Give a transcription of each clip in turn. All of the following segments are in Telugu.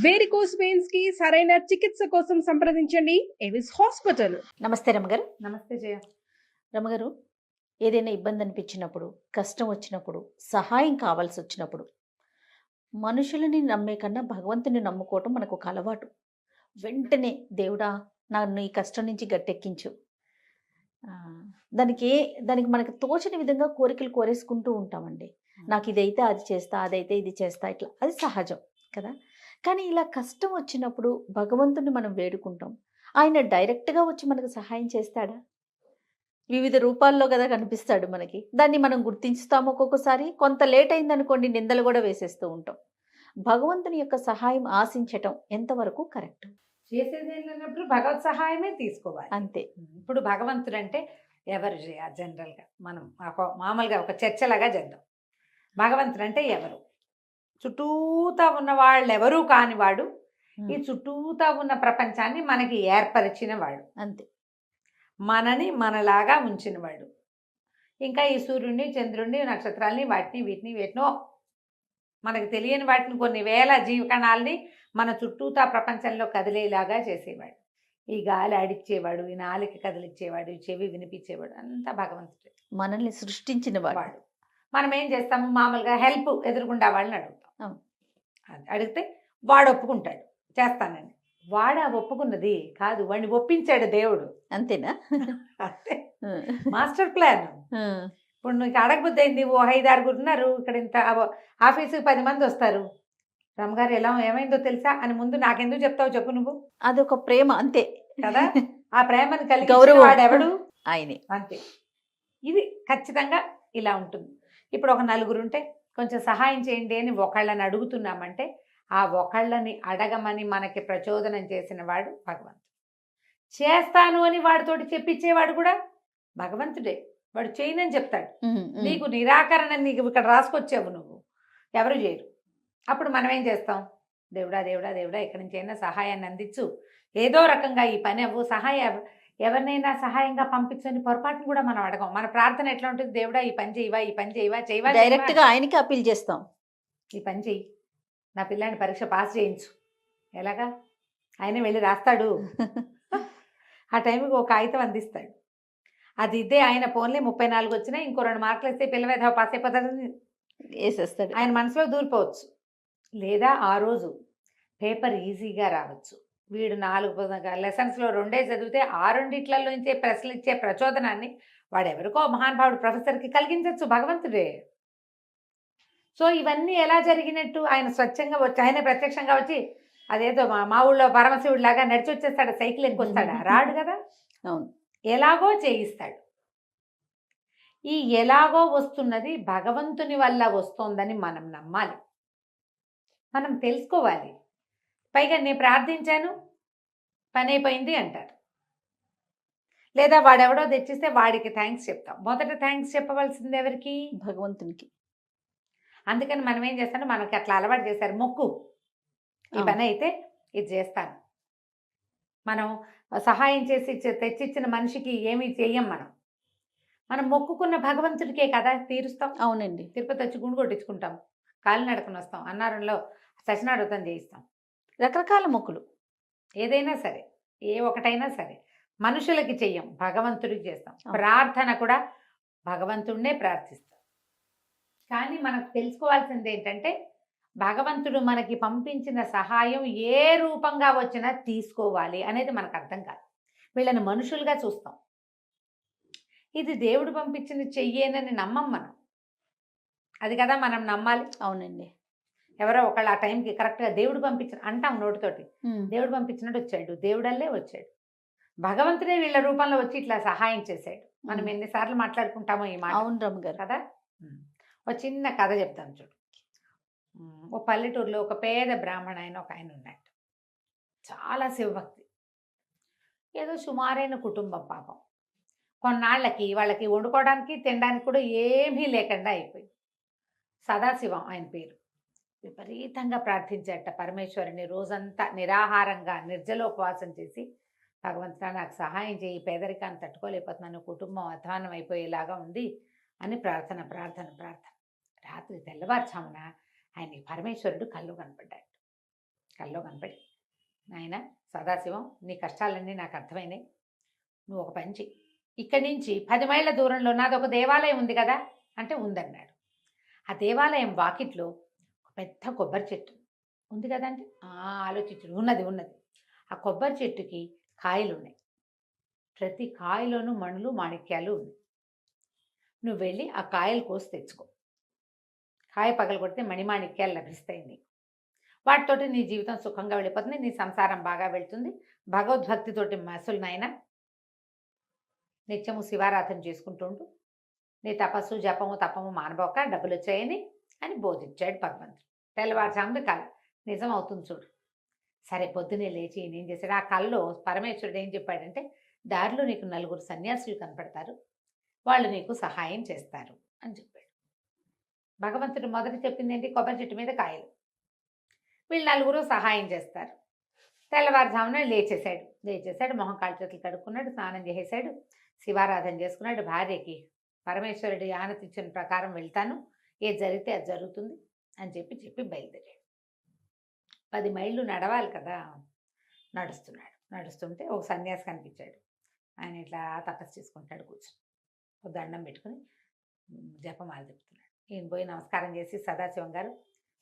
వేరికోస్ వెయిన్స్ కి సరైన చికిత్స కోసం సంప్రదించండి ఎవిస్ హాస్పిటల్. నమస్తే రమగారు. నమస్తే జయ. రమగారు, ఏదైనా ఇబ్బంది అనిపించినప్పుడు, కష్టం వచ్చినప్పుడు, సహాయం కావాల్సి వచ్చినప్పుడు మనుషులని నమ్మే కన్నా భగవంతుని నమ్ముకోవటం మనకు ఒక అలవాటు. వెంటనే దేవుడా నన్ను ఈ కష్టం నుంచి గట్టెక్కించు, ఆ, దానికి మనకు తోచని విధంగా కోరికలు కోరేసుకుంటూ ఉంటామండి. నాకు ఇదైతే అది చేస్తా, అదైతే ఇది చేస్తా, ఇట్లా అది సహజం కదా. కానీ ఇలా కష్టం వచ్చినప్పుడు భగవంతుని మనం వేడుకుంటాం. ఆయన డైరెక్ట్గా వచ్చి మనకు సహాయం చేస్తాడా? వివిధ రూపాల్లో కదా కనిపిస్తాడు మనకి. దాన్ని మనం గుర్తించుతాము. ఒక్కొక్కసారి కొంత లేట్ అయిందనుకోండి, నిందలు కూడా వేసేస్తూ ఉంటాం. భగవంతుని యొక్క సహాయం ఆశించటం ఎంతవరకు కరెక్ట్? చేసేది ఏంటన్నప్పుడు భగవత్ సహాయమే తీసుకోవాలి, అంతే. ఇప్పుడు భగవంతుడు అంటే ఎవరు జయ? జనరల్గా మనం మామూలుగా ఒక చర్చలాగా చేద్దాం. భగవంతుడు అంటే ఎవరు? చుట్టూతా ఉన్న వాళ్ళు ఎవరూ కానివాడు, ఈ చుట్టూతా ఉన్న ప్రపంచాన్ని మనకి ఏర్పరిచిన వాడు, అంతే. మనని మనలాగా ఉంచినవాడు. ఇంకా ఈ సూర్యుడిని, చంద్రుడిని, నక్షత్రాలని, వీటిని వేటినో మనకు తెలియని వాటిని కొన్ని వేల జీవకణాలని మన చుట్టూతా ప్రపంచంలో కదిలేలాగా చేసేవాడు. ఈ గాలి ఆడిచ్చేవాడు, ఈ నాలిక కదిలిచ్చేవాడు, ఈ చెవి వినిపించేవాడు, అంతా భగవంతుడే. మనల్ని సృష్టించిన వాడు. మనం ఏం చేస్తాము? మామూలుగా హెల్ప్ ఎదురుకుండా వాళ్ళని అడుగుతాం. అడిగితే వాడు ఒప్పుకుంటాడు, చేస్తానని. వాడు ఆ ఒప్పుకున్నది కాదు, వాడిని ఒప్పించాడు దేవుడు. అంతేనా? అంతే, మాస్టర్ ప్లాన్. ఇప్పుడు నీకు అడగబుద్ధి అయింది, ఓ 5-6 ఉన్నారు ఇక్కడ, ఇంత ఆఫీసుకి 10 మంది వస్తారు. రమ్మగారు ఏమైందో తెలుసా అని ముందు నాకెందుకు చెప్తావు చెప్పు నువ్వు. అదొక ప్రేమ, అంతే కదా. ఆ ప్రేమను కలిగి గౌరవం వాడెవడు? ఆయనే. అంతే. ఇది ఖచ్చితంగా ఇలా ఉంటుంది. ఇప్పుడు ఒక 4 ఉంటే కొంచెం సహాయం చేయండి అని ఒకళ్ళని అడుగుతున్నామంటే ఆ ఒకళ్ళని అడగమని మనకి ప్రచోదనం చేసిన వాడు భగవంతుడు. చేస్తాను అని వాడితోటి చెప్పించేవాడు కూడా భగవంతుడే. వాడు చేయనని చెప్తాడు. నీకు నిరాకరణ నీకు ఇక్కడ రాసుకొచ్చావు, నువ్వు ఎవరు చేయరు. అప్పుడు మనం ఏం చేస్తాం? దేవుడా దేవుడా దేవుడా ఎక్కడి నుంచి అయినా సహాయాన్ని అందించు, ఏదో రకంగా ఈ పని అవ్వు, ఎవరినైనా సహాయంగా పంపించని పొరపాటును కూడా మనం అడగం. మన ప్రార్థన ఎట్లా ఉంటుంది? దేవుడా ఈ పని చేయవా, ఈ పని చేయవా, చేయవా. డైరెక్ట్గా ఆయనకి అప్పీల్ చేస్తాం. ఈ పని చెయ్యి, నా పిల్లాన్ని పరీక్ష పాస్ చేయించు. ఎలాగా? ఆయన వెళ్ళి రాస్తాడు. ఆ టైంకి ఒక కాగితం అందిస్తాడు. అది ఇదే ఆయన ఫోన్లే 34 వచ్చినా ఇంకో 2 మార్కులు వస్తే పిల్లవేధ పాస్ అయిపోతాడని వేసేస్తాడు. ఆయన మనసులో దూరిపోవచ్చు. లేదా ఆ రోజు పేపర్ ఈజీగా రావచ్చు. వీడు 4 లెసన్స్లో 2 చదివితే ఆ 2 ప్రశ్నలు ఇచ్చే ప్రచోదనాన్ని వాడెవరికో మహానుభావుడు ప్రొఫెసర్కి కలిగించవచ్చు, భగవంతుడే. సో ఇవన్నీ ఎలా జరిగినట్టు? ఆయన స్వచ్ఛంగా వచ్చి, ఆయన ప్రత్యక్షంగా వచ్చి అదేదో మా ఊళ్ళో పరమశివుడు లాగా నడిచి వచ్చేస్తాడు, సైకిల్ ఎక్కువస్తాడా? రాడు కదా. అవును, ఎలాగో చేయిస్తాడు. ఈ ఎలాగో వస్తున్నది భగవంతుని వల్ల వస్తోందని మనం నమ్మాలి, మనం తెలుసుకోవాలి. పైగా నేను ప్రార్థించాను పని అయిపోయింది అంటారు. లేదా వాడెవడో తెచ్చిస్తే వాడికి థ్యాంక్స్ చెప్తాం. మొదట థ్యాంక్స్ చెప్పవలసింది ఎవరికి? భగవంతునికి. అందుకని మనం ఏం చేస్తాం? మనకి అట్లా అలవాటు చేశారు, మొక్కు, ఈ పని అయితే ఇది చేస్తాను. మనం సహాయం చేసి తెచ్చిచ్చిన మనిషికి ఏమీ చెయ్యం. మనం మొక్కుకున్న భగవంతుడికే కదా తీరుస్తాం. అవునండి. తిరుపతి వచ్చి గుండు కొట్టించుకుంటాం, కాళ్ళు నడుకుని వస్తాం, అన్నారంలో సత్యనారాయణ చేయిస్తాం. రకరకాల మొక్కులు ఏదైనా సరే, ఏ ఒకటైనా సరే మనుషులకి చెయ్యం, భగవంతుడికి చేస్తాం. ప్రార్థన కూడా భగవంతుడినే ప్రార్థిస్తాం. కానీ మనకు తెలుసుకోవాల్సింది ఏంటంటే, భగవంతుడు మనకి పంపించిన సహాయం ఏ రూపంగా వచ్చినా తీసుకోవాలి అనేది మనకు అర్థం కాదు. వీళ్ళని మనుషులుగా చూస్తాం. ఇది దేవుడు పంపించిన చెయ్యేనని నమ్మం మనం. అది కదా మనం నమ్మాలి. అవునండి. ఎవరో ఒకళ్ళు ఆ టైంకి కరెక్ట్గా దేవుడు పంపించిన అంటాం నోటితోటి, దేవుడు పంపించినట్టు వచ్చాడు, దేవుడల్లే వచ్చాడు. భగవంతుడే వీళ్ళ రూపంలో వచ్చి ఇట్లా సహాయం చేశాడు. మనం ఎన్నిసార్లు మాట్లాడుకుంటామో ఈ మాట. అవును రమ్మగారు కదా. ఒక చిన్న కథ చెప్తాను చూడు. ఓ పల్లెటూరులో ఒక పేద బ్రాహ్మణ ఒక ఆయన ఉన్నాడు. చాలా శివభక్తి, ఏదో సుమారైన కుటుంబం. పాపం కొన్నాళ్ళకి వాళ్ళకి వండుకోవడానికి తినడానికి కూడా ఏమీ లేకుండా అయిపోయింది. సదాశివం ఆయన పేరు. విపరీతంగా ప్రార్థించేట పరమేశ్వరుని. రోజంతా నిరాహారంగా నిర్జలోపవాసం చేసి, భగవంతుడా నాకు సహాయం చేయి, పేదరికాన్ని తట్టుకోలేకపోతున్నాను, కుటుంబం అధ్వానం అయిపోయేలాగా ఉంది అని ప్రార్థన ప్రార్థన ప్రార్థన. రాత్రి తెల్లవారుజామున ఆయనకి పరమేశ్వరుడు కళ్ళు కనపడ్డాడు. కల్లో కనపడి, నాయన సదాశివం, నీ కష్టాలన్నీ నాకు అర్థమైనాయి. నువ్వు ఒక పని చెయ్యి, ఇక్కడి నుంచి 10 మైళ్ళ దూరంలో నాది ఒక దేవాలయం ఉంది కదా అంటే ఉందన్నాడు. ఆ దేవాలయం వాకిట్లో ఒక పెద్ద కొబ్బరి చెట్టు ఉంది కదా అంటే ఆలోచించు, ఉన్నది ఉన్నది. ఆ కొబ్బరి చెట్టుకి కాయలు ఉన్నాయి, ప్రతి కాయలోనూ మణులు మాణిక్యాలు ఉన్నాయి. నువ్వు వెళ్ళి ఆ కాయలు కోసి తెచ్చుకో, కాయ పగలు కొడితే మణిమాణిక్యాలు లభిస్తాయి నీకు. వాటితోటి నీ జీవితం సుఖంగా వెళ్ళిపోతుంది, నీ సంసారం బాగా వెళ్తుంది. భగవద్భక్తితోటి మసులు నాయన నిత్యము శివారాధన చేసుకుంటూ ఉంటూ నీ తపస్సు జపము తపము మానబోక డబ్బులు వచ్చాయని అని బోధించాడు భగవంతుడు. తెల్లవారుజామున కళ నిజం అవుతుంది చూడు. సరే పొద్దునే లేచి ఏం చేశాడు, ఆ కళలో పరమేశ్వరుడు ఏం చెప్పాడంటే, దారిలో నీకు 4 సన్యాసులు కనపడతారు, వాళ్ళు నీకు సహాయం చేస్తారు అని చెప్పాడు. భగవంతుడు మొదట చెప్పింది ఏంటి, కొబ్బరి చెట్టు మీద కాయలు, వీళ్ళు 4 సహాయం చేస్తారు. తెల్లవారుజామున లేచేశాడు, మొహం కాళ్ళు చేతులు కడుక్కున్నాడు, స్నానం చేసేసాడు, శివారాధన చేసుకున్నాడు. భార్యకి పరమేశ్వరుడి ఆనతి ఇచ్చిన ప్రకారం వెళ్తాను, ఏది జరిగితే అది జరుగుతుంది అని చెప్పి బయలుదేరాడు. 10 మైళ్ళు నడవాలి కదా. నడుస్తుంటే ఒక సన్యాసి కనిపించాడు. ఆయన ఇట్లా తపస్సు చేసుకుంటాడు, కూర్చొని ఒక దండం పెట్టుకుని జపమాల చెప్తున్నాడు. ఈయన పోయి నమస్కారం చేసి, సదాశివం గారు,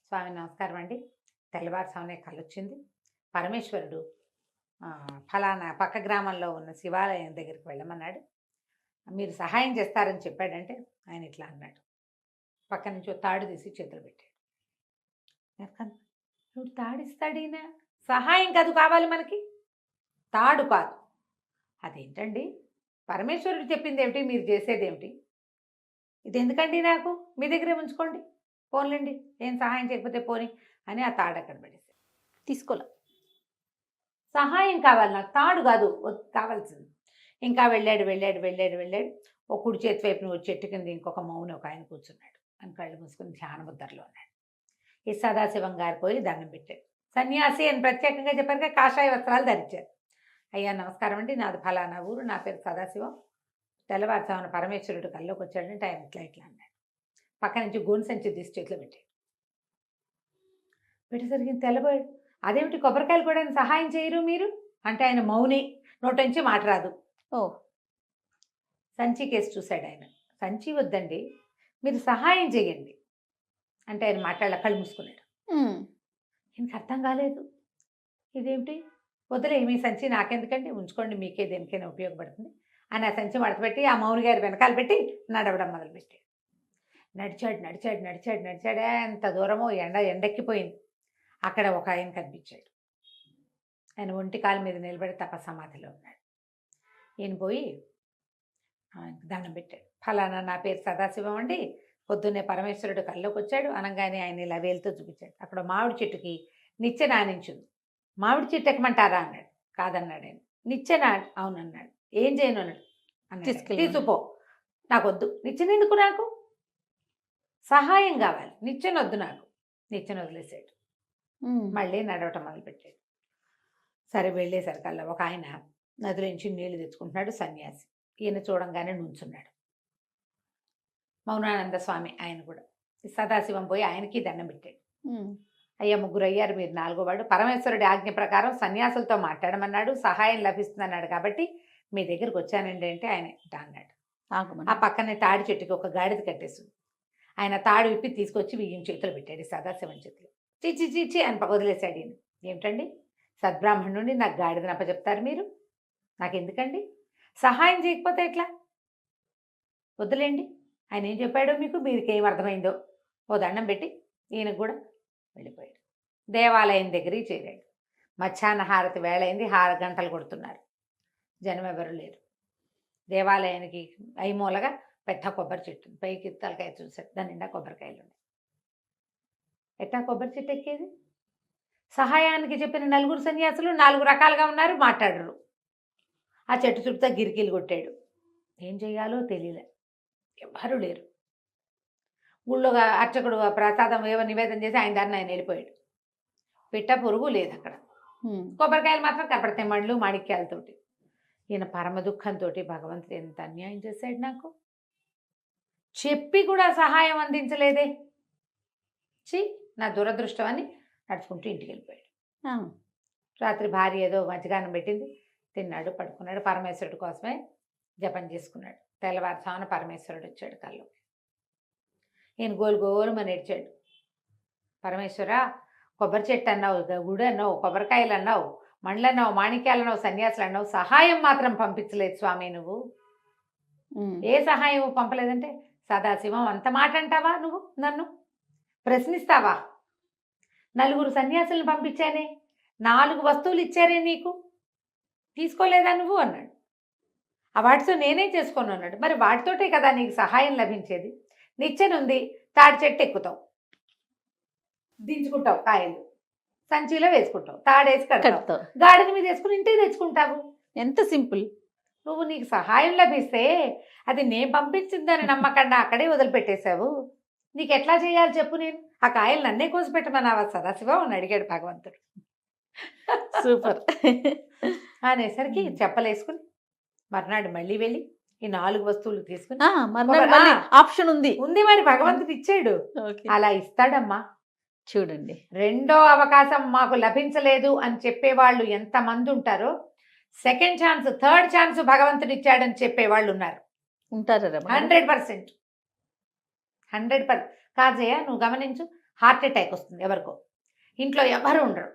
స్వామి నమస్కారం అండి, తెల్లవారుసామునే కలొచ్చింది, పరమేశ్వరుడు ఫలానా పక్క గ్రామంలో ఉన్న శివాలయం దగ్గరికి వెళ్ళమన్నాడు, మీరు సహాయం చేస్తారని చెప్పాడంటే ఆయన ఇట్లా అన్నాడు. పక్క నుంచి తాడు తీసి చేతులు పెట్టాడు. ఇప్పుడు తాడిస్తాడీనా, సహాయం కాదు కావాలి మనకి, తాడు కాదు. అదేంటండి, పరమేశ్వరుడు చెప్పింది ఏమిటి, మీరు చేసేది ఏమిటి, ఇది ఎందుకండి నాకు, మీ దగ్గరే ఉంచుకోండి, పోన్లేండి, ఏం సహాయం చేయకపోతే పోని అని ఆ తాడు అక్కడ పడేసాడు. తీసుకోలే, సహాయం కావాలి నాకు, తాడు కాదు కావాల్సింది. ఇంకా వెళ్ళాడు. ఒక కుడి చేతి వైపు నువ్వు చెట్టు కింద ఇంకొక మౌని ఒక ఆయన కూర్చున్నాడు, అని కళ్ళు మూసుకుని ధ్యాన ముద్రలో ఉన్నాడు. ఈ సదాశివం గారు పోయి దండం పెట్టాడు. సన్యాసి అని ప్రత్యేకంగా చెప్పారు కదా, కాషాయ వస్త్రాలు ధరించారు. అయ్యా నమస్కారం అండి, నాది ఫలానా ఊరు, నా పేరు సదాశివం, తెల్లవారుజామున పరమేశ్వరుడు కల్లోకి వచ్చాడంటే ఆయన ఇట్లా అన్నాడు. పక్క నుంచి గోను సంచి తీసి చేతిలో పెట్టేసరికి తెల్లబోయాడు. అదేమిటి, కొబ్బరికాయలు కూడా సహాయం చేయరు మీరు అంటే ఆయన మౌని, నోటి నుంచి మాట రాదు. ఓ సంచి కేసు చూశాడు ఆయన. సంచి వద్దండి, మీరు సహాయం చేయండి అంటే ఆయన మాట్లాడాల, కళ్ళు మూసుకున్నాడు. ఈయనకి అర్థం కాలేదు, ఇదేమిటి, వదిలే మీ సంచి నాకెందుకంటే, ఉంచుకోండి, మీకే దేనికైనా ఉపయోగపడుతుంది అని ఆ సంచి మడతపెట్టి ఆ మౌని గారి వెనకాల పెట్టి నడవడం మొదలుపెట్టాడు. నడిచాడు. ఎంత దూరమో ఎండెక్కిపోయింది. అక్కడ ఒక ఆయన కనిపించాడు. ఆయన ఒంటి కాలు మీద నిలబడి తపసమాధిలో ఉన్నాడు. ఈయన పోయి దండం పెట్టాడు. ఫలానా నా పేరు సదాశివం అండి, పొద్దున్నే పరమేశ్వరుడు కల్లోకి వచ్చాడు అనగానే ఆయన ఇలా వేలుతో చూపించాడు. అక్కడ మామిడి చెట్టుకి నిచ్చెన ఆనించుంది. మామిడి చెట్టు ఎక్కమంటారా అన్నాడు. కాదన్నాడు ఆయన. నిచ్చెన అవునన్నాడు. ఏం చేయను అన్నాడు. తీసుకుపో, నాకు వద్దు, నిచ్చెన ఎందుకు, నాకు సహాయం కావాలి, నిచ్చెన వద్దు నాకు. నిచ్చెన వదిలేసాడు. మళ్ళీ నడవటం మొదలుపెట్టాడు. సరే వెళ్ళేసరికల్లా ఒక ఆయన నదిలో నుంచి నీళ్లు తెచ్చుకుంటున్నాడు, సన్యాసి. ఈయన చూడంగానే నుంచున్నాడు. మౌనానంద స్వామి ఆయన కూడా. సదాశివం పోయి ఆయనకి దండం పెట్టాడు. అయ్యా 3 అయ్యారు, మీరు 4వ వాడు, పరమేశ్వరుడి ఆజ్ఞ ప్రకారం సన్యాసులతో మాట్లాడమన్నాడు, సహాయం లభిస్తుందన్నాడు, కాబట్టి మీ దగ్గరికి వచ్చానండి అంటే ఆయన ఇట్లా అన్నాడు. ఆ పక్కనే తాడి చెట్టుకి ఒక గాడిద కట్టేసింది. ఆయన తాడు విప్పి తీసుకొచ్చి ఈయన చేతులు పెట్టాడు, సదాశివం చేతులు. చీచి అని వదిలేశాడు. ఈయన ఏమిటండి, సద్బ్రాహ్మణుడిని నాకు గాడిదని అప్పచెప్తారు మీరు, నాకెందుకండి, సహాయం చేయకపోతే ఎట్లా, వద్దులేండి. ఆయన ఏం చెప్పాడో మీకు, మీకేం అర్థమైందో. ఓ దండం పెట్టి ఈయనకు కూడా వెళ్ళిపోయాడు. దేవాలయం దగ్గరికి చేరాడు. మధ్యాహ్న హారతి వేళ అయింది, 6 గంటలు కొడుతున్నారు, జనం ఎవరు లేరు. దేవాలయానికి ఐమూలగా పెద్ద కొబ్బరి చెట్టు, పైకి తలకాయ చూశాడు, దాని నిండా కొబ్బరికాయలు ఉన్నాయి. ఎట్టా కొబ్బరి చెట్టు ఎక్కేది? సహాయానికి చెప్పిన 4 సన్యాసులు 4 రకాలుగా ఉన్నారు, మాట్లాడరు. ఆ చెట్టు చుట్టూ గిరికీలు కొట్టాడు. ఏం చేయాలో తెలియలే, ఎవ్వరూ లేరు. ఊళ్ళోగా అర్చకుడు ప్రసాదం ఏవో నివేదన చేసి ఆయన దాన్ని ఆయన వెళ్ళిపోయాడు. పిట్ట పొరుగు లేదు అక్కడ. కొబ్బరికాయలు మాత్రం కనపడతాయి, మళ్ళు మాణిక్యాలతోటి. ఈయన పరమ దుఃఖంతో, భగవంతుడు ఎంత అన్యాయం చేశాడు నాకు, చెప్పి కూడా సహాయం అందించలేదే, నా దురదృష్టం అని నడుచుకుంటూ ఇంటికి వెళ్ళిపోయాడు. ఆ, రాత్రి భార్య ఏదో మధ్యాహ్నం పెట్టింది, తిన్నాడు, పడుకున్నాడు. పరమేశ్వరుడి కోసమే జపం చేసుకున్నాడు. తెల్లవారుజామున పరమేశ్వరుడు వచ్చాడు కళ్ళు. ఈయన గోలు గోలుమని ఏడ్చాడు. పరమేశ్వర, కొబ్బరి చెట్టు అన్నావు, గుడి అన్నావు, కొబ్బరికాయలు అన్నావు, మండలు అన్నావు, మాణిక్యాలు అన్నావు, సన్యాసులు అన్నావు, సహాయం మాత్రం పంపించలేదు స్వామి నువ్వు. ఏ సహాయం పంపలేదంటే, సదాశివం అంత మాట అంటావా నువ్వు? నన్ను ప్రశ్నిస్తావా? 4 సన్యాసులను పంపించానే, 4 వస్తువులు ఇచ్చారే నీకు, తీసుకోలేదా నువ్వు అన్నాడు. ఆ వాటితో నేనే చేసుకోను అన్నాడు. మరి వాటితోటే కదా నీకు సహాయం లభించేది. నిచ్చెనుంది, తాడి చెట్టు ఎక్కుతావు, దించుకుంటావు, కాయలు సంచిలో వేసుకుంటావు, తాడేసి కడతావు, కడతావు. గాడిద మీద వేసుకుని ఇంటికి తెచ్చుకుంటావు. ఎంత సింపుల్. నువ్వు నీకు సహాయం లభిస్తే అది నేను పంపించిందని నమ్మకండా అక్కడే వదిలిపెట్టేశావు. నీకు ఎట్లా చేయాలి చెప్పు? నేను ఆ కాయలు నన్నే కోసి పెట్టమన్నావా సదాశివం అని అడిగాడు భగవంతుడు. సూపర్. అనేసరికి చెప్పలేసుకుని మర్నాడు మళ్ళీ వెళ్ళి ఈ 4 వస్తువులు తీసుకుని మర్నాడు మళ్ళీ ఆప్షన్ ఉంది. ఉంది మరి భగవంతుడు ఇచ్చాడు. ఓకే. అలా ఇస్తాడమ్మా. చూడండి, రెండో అవకాశం మాకు లభించలేదు అని చెప్పేవాళ్ళు ఎంతమంది ఉంటారో, సెకండ్ ఛాన్స్, థర్డ్ ఛాన్స్ భగవంతుడు ఇచ్చాడని చెప్పేవాళ్ళు ఉన్నారు. ఉంటారా? 100%. 100%. కాజయ్య నువ్వు గమనించు, హార్ట్ అటాక్ వస్తుంది ఎవరికో, ఇంట్లో ఎవరు ఉండరు,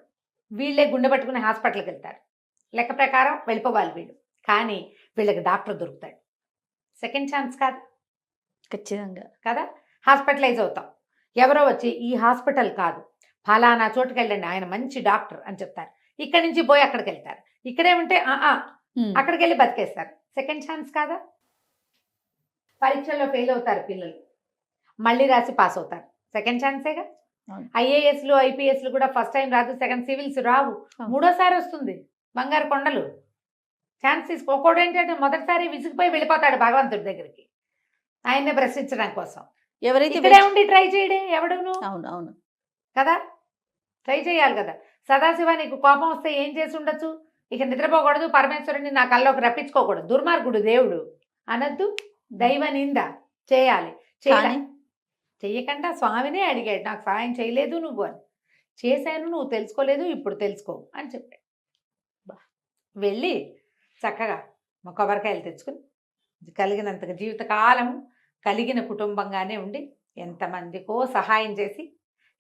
వీళ్ళే గుండె పట్టుకుని హాస్పిటల్కి వెళ్తారు. లెక్క ప్రకారం వెళ్ళిపోవాలి వీళ్ళు, కానీ వీళ్ళకి డాక్టర్ దొరుకుతాడు. సెకండ్ ఛాన్స్ కాదు ఖచ్చితంగా కదా. హాస్పిటలైజ్ అవుతాం, ఎవరో వచ్చి ఈ హాస్పిటల్ కాదు ఫలానా చోటుకి వెళ్ళండి, ఆయన మంచి డాక్టర్ అని చెప్తారు. ఇక్కడి నుంచి పోయి అక్కడికి వెళ్తారు. ఇక్కడే ఉంటే అక్కడికి వెళ్ళి బతికేస్తారు. సెకండ్ ఛాన్స్ కాదా. పరీక్షల్లో ఫెయిల్ అవుతారు పిల్లలు, మళ్ళీ రాసి పాస్ అవుతారు. సెకండ్ ఛాన్సేగా. ఐఏఎస్లు ఐపీఎస్లు కూడా ఫస్ట్ టైం రాదు, సెకండ్ సివిల్స్ రావు, మూడోసారి వస్తుంది. బంగారు కొండలు. ఛాన్స్ తీసుకోకూడదు. ఏంటంటే మొదటిసారి విసిగిపోయి వెళ్ళిపోతాడు భగవంతుడి దగ్గరికి ఆయన్నే ప్రశ్నించడం కోసం. ఎవరైతే ఇక్కడే ఉండి ట్రై చేయడే ఎవడును. అవును అవును కదా, ట్రై చేయాలి కదా. సదాశివ నీకు కోపం వస్తే ఏం చేసి ఉండొచ్చు? ఇక నిద్రపోకూడదు, పరమేశ్వరుని నా కల్లోకి రప్పించుకోకూడదు, దుర్మార్గుడు దేవుడు అనద్దు, దైవ నింద చేయాలి. చెయ్యకుండా స్వామినే అడిగాడు, నాకు సహాయం చేయలేదు నువ్వు అని. చేశాను, నువ్వు తెలుసుకోలేదు, ఇప్పుడు తెలుసుకో అని చెప్పాడు. వెళ్ళి చక్కగా మా కొబ్బరికాయలు తెచ్చుకుని కలిగినంతగా జీవితకాలం కలిగిన కుటుంబంగానే ఉండి ఎంతమందికో సహాయం చేసి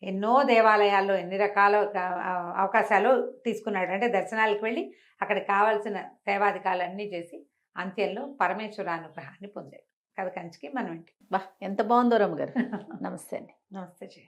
ఎన్నో దేవాలయాల్లో ఎన్ని రకాల అవకాశాలు తీసుకున్నాడు. అంటే దర్శనాలకు వెళ్ళి అక్కడికి కావాల్సిన సేవాధికాలన్నీ చేసి అంత్యంలో పరమేశ్వర అనుగ్రహాన్ని పొందాడు. కథ కంచికి మనం ఇంటి. ఎంత బాగుందో రమ్మగారు. నమస్తే అండి. నమస్తే జయ.